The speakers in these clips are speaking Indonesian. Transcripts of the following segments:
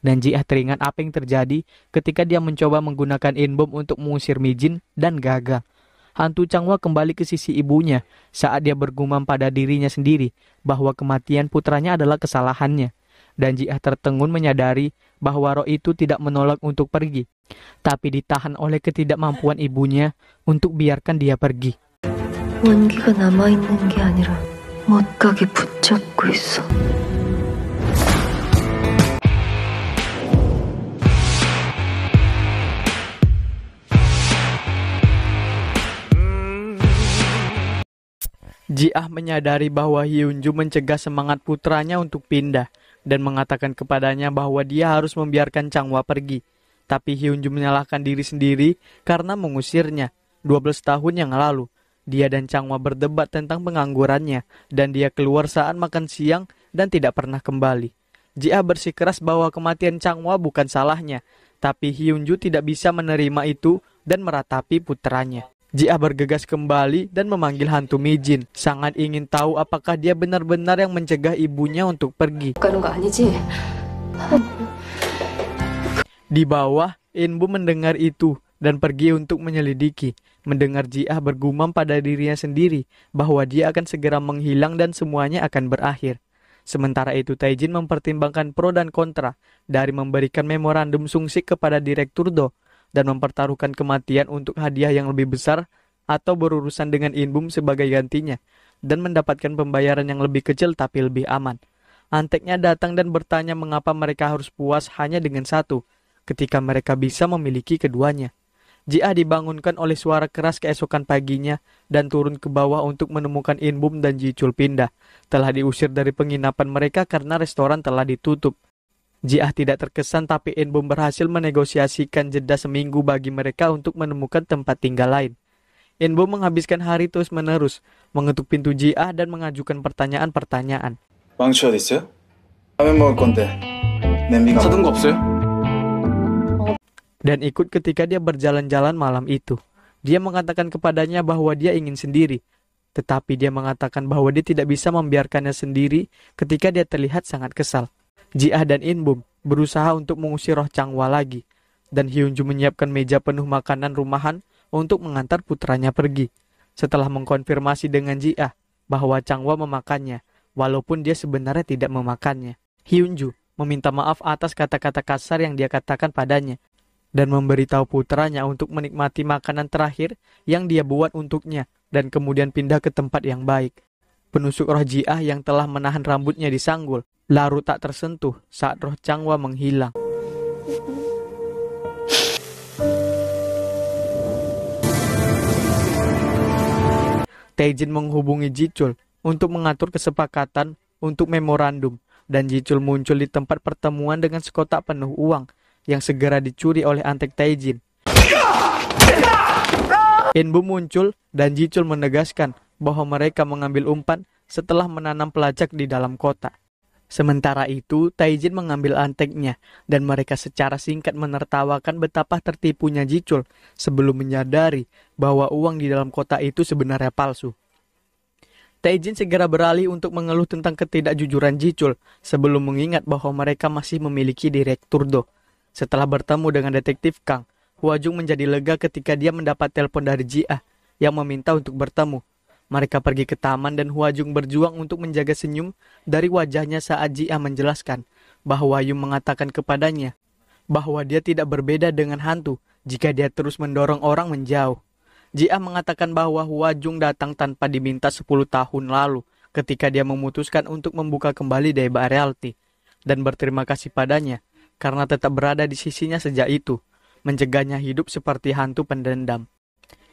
Dan Ji-ah teringat apa yang terjadi ketika dia mencoba menggunakan In-bom untuk mengusir Mi-jin dan gagal. Hantu Changwa kembali ke sisi ibunya saat dia bergumam pada dirinya sendiri bahwa kematian putranya adalah kesalahannya. Dan Ji-ah tertegun menyadari bahwa roh itu tidak menolak untuk pergi, tapi ditahan oleh ketidakmampuan ibunya untuk biarkan dia pergi. 원기가 남아있는 게 아니라 못 가게 붙잡고 있어. Ji-ah menyadari bahwa Hyunju mencegah semangat putranya untuk pindah dan mengatakan kepadanya bahwa dia harus membiarkan Changwa pergi. Tapi Hyunju menyalahkan diri sendiri karena mengusirnya. 12 tahun yang lalu, dia dan Changwa berdebat tentang penganggurannya dan dia keluar saat makan siang dan tidak pernah kembali. Ji-ah bersikeras bahwa kematian Changwa bukan salahnya, tapi Hyunju tidak bisa menerima itu dan meratapi putranya. Ji-ah bergegas kembali dan memanggil hantu Mi-jin. Sangat ingin tahu apakah dia benar-benar yang mencegah ibunya untuk pergi. Di bawah, In-bum mendengar itu dan pergi untuk menyelidiki. Mendengar Ji-ah bergumam pada dirinya sendiri bahwa dia akan segera menghilang dan semuanya akan berakhir. Sementara itu Taejin mempertimbangkan pro dan kontra dari memberikan memorandum sungsik kepada Direktur Do dan mempertaruhkan kematian untuk hadiah yang lebih besar atau berurusan dengan In-bum sebagai gantinya dan mendapatkan pembayaran yang lebih kecil tapi lebih aman. Anteknya datang dan bertanya mengapa mereka harus puas hanya dengan satu ketika mereka bisa memiliki keduanya. Ji-ah dibangunkan oleh suara keras keesokan paginya dan turun ke bawah untuk menemukan In-bum dan Ji-chul pindah. Telah diusir dari penginapan mereka karena restoran telah ditutup. Ji-ah tidak terkesan tapi In-bum berhasil menegosiasikan jeda seminggu bagi mereka untuk menemukan tempat tinggal lain. In-bum menghabiskan hari terus-menerus mengetuk pintu Ji-ah dan mengajukan pertanyaan-pertanyaan. 망치 어디 있어요? 라면 먹을 건데 냄비가 사둔 거 없어요? Dan ikut ketika dia berjalan-jalan malam itu. Dia mengatakan kepadanya bahwa dia ingin sendiri. Tetapi dia mengatakan bahwa dia tidak bisa membiarkannya sendiri ketika dia terlihat sangat kesal. Ji-ah dan In-bum berusaha untuk mengusir roh Changwa lagi. Dan Hyunju menyiapkan meja penuh makanan rumahan untuk mengantar putranya pergi. Setelah mengkonfirmasi dengan Ji-ah bahwa Changwa memakannya, walaupun dia sebenarnya tidak memakannya. Hyunju meminta maaf atas kata-kata kasar yang dia katakan padanya dan memberitahu putranya untuk menikmati makanan terakhir yang dia buat untuknya dan kemudian pindah ke tempat yang baik. Penusuk roh Ji-ah yang telah menahan rambutnya disanggul, larut tak tersentuh saat roh Changwa menghilang. Taejin menghubungi Ji-chul untuk mengatur kesepakatan untuk memorandum dan Ji-chul muncul di tempat pertemuan dengan sekotak penuh uang yang segera dicuri oleh antek Taejin. In-bum muncul dan Ji-chul menegaskan bahwa mereka mengambil umpan setelah menanam pelacak di dalam kota. Sementara itu, Taejin mengambil anteknya dan mereka secara singkat menertawakan betapa tertipunya Ji-chul sebelum menyadari bahwa uang di dalam kota itu sebenarnya palsu. Taejin segera beralih untuk mengeluh tentang ketidakjujuran Ji-chul sebelum mengingat bahwa mereka masih memiliki Direktur Do. Setelah bertemu dengan detektif Kang, Hwajung menjadi lega ketika dia mendapat telepon dari Ji-ah yang meminta untuk bertemu. Mereka pergi ke taman dan Hwajung berjuang untuk menjaga senyum dari wajahnya saat Ji-ah menjelaskan bahwa Yum mengatakan kepadanya bahwa dia tidak berbeda dengan hantu jika dia terus mendorong orang menjauh. Ji-ah mengatakan bahwa Hwajung datang tanpa diminta 10 tahun lalu ketika dia memutuskan untuk membuka kembali Deba Realty dan berterima kasih padanya karena tetap berada di sisinya sejak itu, mencegahnya hidup seperti hantu pendendam.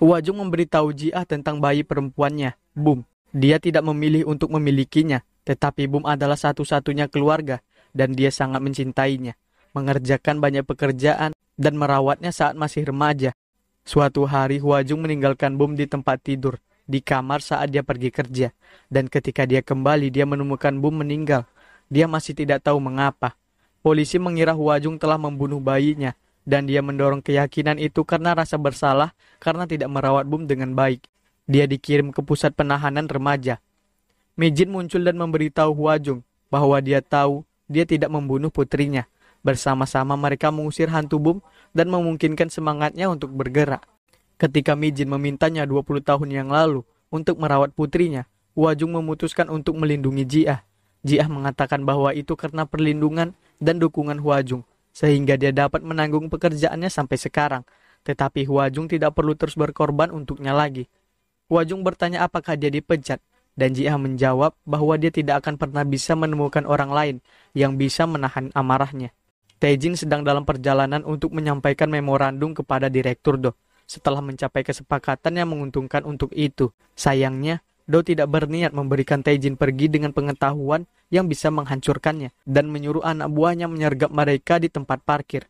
Hwajung memberitahu Ji-ah tentang bayi perempuannya, Bum. Dia tidak memilih untuk memilikinya, tetapi Bum adalah satu-satunya keluarga, dan dia sangat mencintainya, mengerjakan banyak pekerjaan, dan merawatnya saat masih remaja. Suatu hari Hwajung meninggalkan Bum di tempat tidur, di kamar saat dia pergi kerja, dan ketika dia kembali dia menemukan Bum meninggal. Dia masih tidak tahu mengapa. Polisi mengira Hwajung telah membunuh bayinya, dan dia mendorong keyakinan itu karena rasa bersalah karena tidak merawat Bum dengan baik. Dia dikirim ke pusat penahanan remaja. Mi-jin muncul dan memberitahu Hwajung bahwa dia tahu dia tidak membunuh putrinya, Bersama-sama mereka mengusir hantu bom dan memungkinkan semangatnya untuk bergerak. Ketika Mi Jin memintanya 20 tahun yang lalu untuk merawat putrinya, Hua Jung memutuskan untuk melindungi Ji-ah. Ji-ah mengatakan bahwa itu karena perlindungan dan dukungan Hua Jung, sehingga dia dapat menanggung pekerjaannya sampai sekarang. Tetapi Hua Jung tidak perlu terus berkorban untuknya lagi. Hua Jung bertanya apakah dia dipecat, dan Ji-ah menjawab bahwa dia tidak akan pernah bisa menemukan orang lain yang bisa menahan amarahnya. Tae-jin sedang dalam perjalanan untuk menyampaikan memorandum kepada Direktur Do. Setelah mencapai kesepakatan yang menguntungkan untuk itu, sayangnya Do tidak berniat memberikan Tae-jin pergi dengan pengetahuan yang bisa menghancurkannya dan menyuruh anak buahnya menyergap mereka di tempat parkir.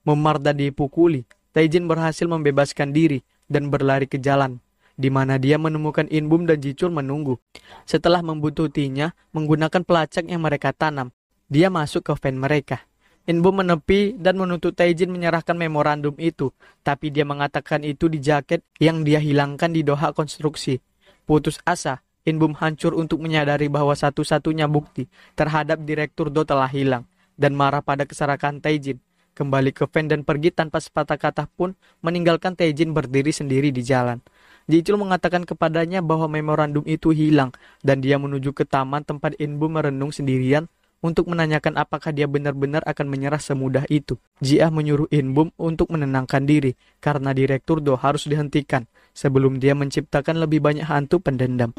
Memar dan dipukuli, Tae-jin berhasil membebaskan diri dan berlari ke jalan, di mana dia menemukan In-bum dan Ji-chul menunggu. Setelah membuntutinya menggunakan pelacak yang mereka tanam, dia masuk ke van mereka. In-bum menepi dan menuntut Tae-jin menyerahkan memorandum itu, tapi dia mengatakan itu di jaket yang dia hilangkan di Doha Konstruksi. Putus asa, In-bum hancur untuk menyadari bahwa satu-satunya bukti terhadap Direktur Do telah hilang, dan marah pada keserakan Tae-jin. Kembali ke van dan pergi tanpa sepatah kata pun, meninggalkan Tae-jin berdiri sendiri di jalan. Ji-chul mengatakan kepadanya bahwa memorandum itu hilang, dan dia menuju ke taman tempat In-bum merenung sendirian untuk menanyakan apakah dia benar-benar akan menyerah semudah itu. Ji-ah menyuruh In-bum untuk menenangkan diri, karena Direktur Do harus dihentikan sebelum dia menciptakan lebih banyak hantu pendendam.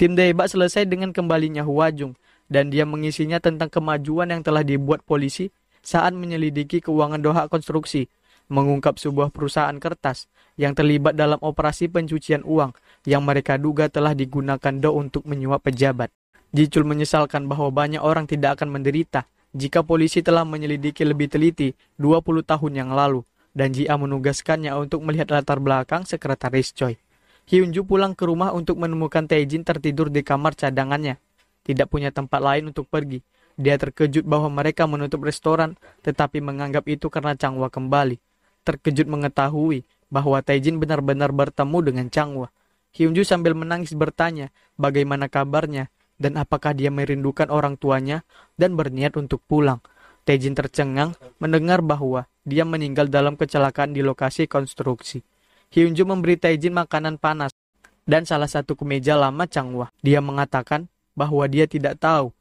Tim Daebak selesai dengan kembalinya Hua Jung, dan dia mengisinya tentang kemajuan yang telah dibuat polisi saat menyelidiki keuangan Doha Konstruksi, mengungkap sebuah perusahaan kertas yang terlibat dalam operasi pencucian uang yang mereka duga telah digunakan Do untuk menyuap pejabat. Ji-chul menyesalkan bahwa banyak orang tidak akan menderita jika polisi telah menyelidiki lebih teliti 20 tahun yang lalu, dan Ji-ah menugaskannya untuk melihat latar belakang sekretaris Choi. Hyun-ju pulang ke rumah untuk menemukan Tae-jin tertidur di kamar cadangannya. Tidak punya tempat lain untuk pergi. Dia terkejut bahwa mereka menutup restoran, tetapi menganggap itu karena Chang-hwa kembali. Terkejut mengetahui bahwa Tae-jin benar-benar bertemu dengan Chang-hwa. Hyun-ju sambil menangis bertanya bagaimana kabarnya dan apakah dia merindukan orang tuanya dan berniat untuk pulang. Tae-jin tercengang mendengar bahwa dia meninggal dalam kecelakaan di lokasi konstruksi. Hyun-ju memberi Tae-jin makanan panas dan salah satu kemeja lama Chang-hwa. Dia mengatakan bahwa dia tidak tahu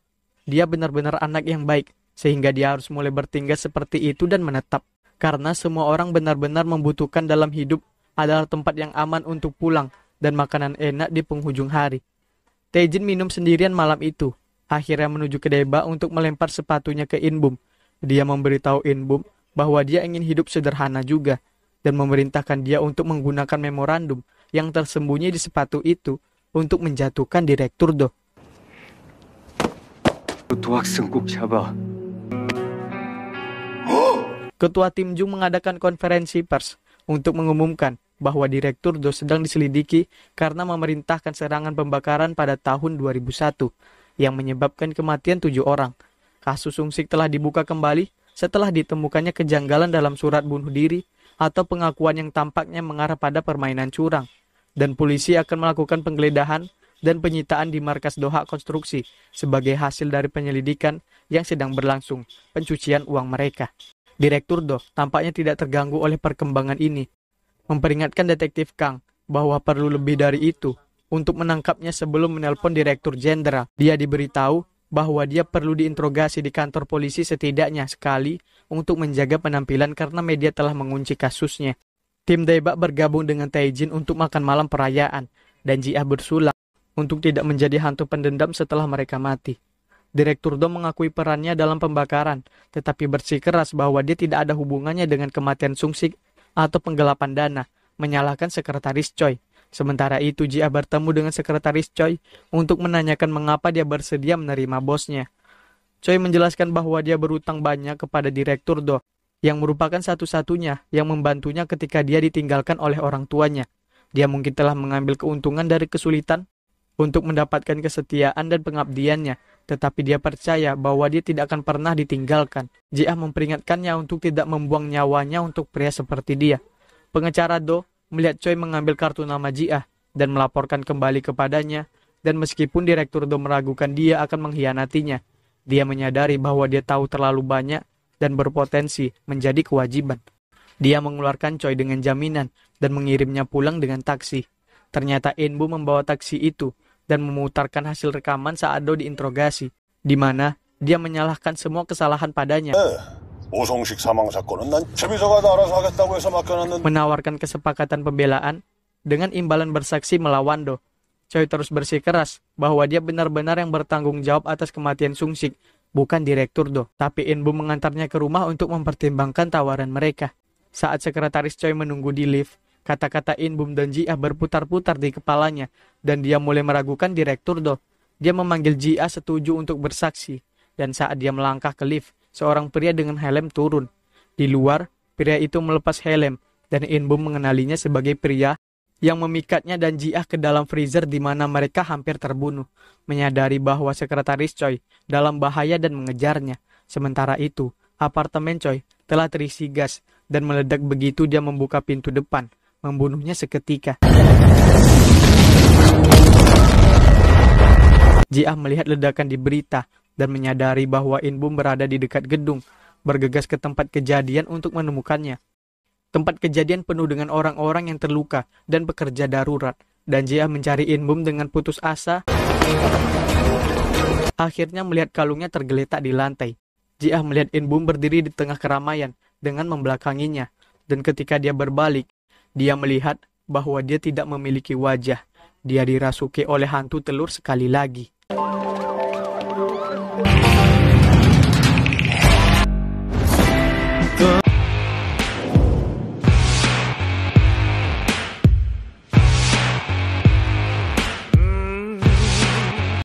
dia benar-benar anak yang baik, sehingga dia harus mulai bertingkah seperti itu dan menetap. Karena semua orang benar-benar membutuhkan dalam hidup adalah tempat yang aman untuk pulang dan makanan enak di penghujung hari. Tae-jin minum sendirian malam itu, akhirnya menuju ke Daebak untuk melempar sepatunya ke In-bum. Dia memberitahu In-bum bahwa dia ingin hidup sederhana juga, dan memerintahkan dia untuk menggunakan memorandum yang tersembunyi di sepatu itu untuk menjatuhkan Direktur Do. Ketua Tim Jung mengadakan konferensi pers untuk mengumumkan bahwa Direktur Do sedang diselidiki karena memerintahkan serangan pembakaran pada tahun 2001 yang menyebabkan kematian 7 orang. Kasus Sungsik telah dibuka kembali setelah ditemukannya kejanggalan dalam surat bunuh diri atau pengakuan yang tampaknya mengarah pada permainan curang, dan polisi akan melakukan penggeledahan dan penyitaan di markas Doha Konstruksi sebagai hasil dari penyelidikan yang sedang berlangsung pencucian uang mereka. Direktur Do tampaknya tidak terganggu oleh perkembangan ini, memperingatkan detektif Kang bahwa perlu lebih dari itu untuk menangkapnya sebelum menelpon Direktur Jenderal. Dia diberitahu bahwa dia perlu diinterogasi di kantor polisi setidaknya sekali untuk menjaga penampilan karena media telah mengunci kasusnya. Tim Daebak bergabung dengan Tae-jin untuk makan malam perayaan, dan Ji-ah bersulang untuk tidak menjadi hantu pendendam setelah mereka mati. Direktur Do mengakui perannya dalam pembakaran, tetapi bersikeras bahwa dia tidak ada hubungannya dengan kematian Sungsik atau penggelapan dana, menyalahkan sekretaris Choi. Sementara itu, Ji-ah bertemu dengan sekretaris Choi untuk menanyakan mengapa dia bersedia menerima bosnya. Choi menjelaskan bahwa dia berutang banyak kepada Direktur Do, yang merupakan satu-satunya yang membantunya ketika dia ditinggalkan oleh orang tuanya. Dia mungkin telah mengambil keuntungan dari kesulitan untuk mendapatkan kesetiaan dan pengabdiannya tetapi dia percaya bahwa dia tidak akan pernah ditinggalkan. Jia memperingatkannya untuk tidak membuang nyawanya untuk pria seperti dia. Pengacara Do melihat Choi mengambil kartu nama Jia dan melaporkan kembali kepadanya, dan meskipun Direktur Do meragukan dia akan mengkhianatinya, dia menyadari bahwa dia tahu terlalu banyak dan berpotensi menjadi kewajiban. Dia mengeluarkan Choi dengan jaminan dan mengirimnya pulang dengan taksi. Ternyata Inbu membawa taksi itu dan memutarkan hasil rekaman saat Do diinterogasi, di mana dia menyalahkan semua kesalahan padanya. Menawarkan kesepakatan pembelaan dengan imbalan bersaksi melawan Do. Choi terus bersikeras bahwa dia benar-benar yang bertanggung jawab atas kematian Sung-sik, bukan Direktur Do. Tapi Inbu mengantarnya ke rumah untuk mempertimbangkan tawaran mereka. Saat sekretaris Choi menunggu di lift, kata-kata Inbum dan Jia berputar-putar di kepalanya, dan dia mulai meragukan Direktur Do. Dia memanggil Jia setuju untuk bersaksi, dan saat dia melangkah ke lift, seorang pria dengan helm turun. Di luar, pria itu melepas helm, dan Inbum mengenalinya sebagai pria yang memikatnya dan Jia ke dalam freezer di mana mereka hampir terbunuh, menyadari bahwa sekretaris Choi dalam bahaya dan mengejarnya. Sementara itu, apartemen Choi telah terisi gas dan meledak begitu dia membuka pintu depan, membunuhnya seketika. Jia melihat ledakan di berita dan menyadari bahwa Inbum berada di dekat gedung, bergegas ke tempat kejadian untuk menemukannya. Tempat kejadian penuh dengan orang-orang yang terluka dan pekerja darurat, dan Jia mencari Inbum dengan putus asa. Akhirnya melihat kalungnya tergeletak di lantai. Jia melihat Inbum berdiri di tengah keramaian dengan membelakanginya, dan ketika dia berbalik, dia melihat bahwa dia tidak memiliki wajah. Dia dirasuki oleh hantu telur sekali lagi.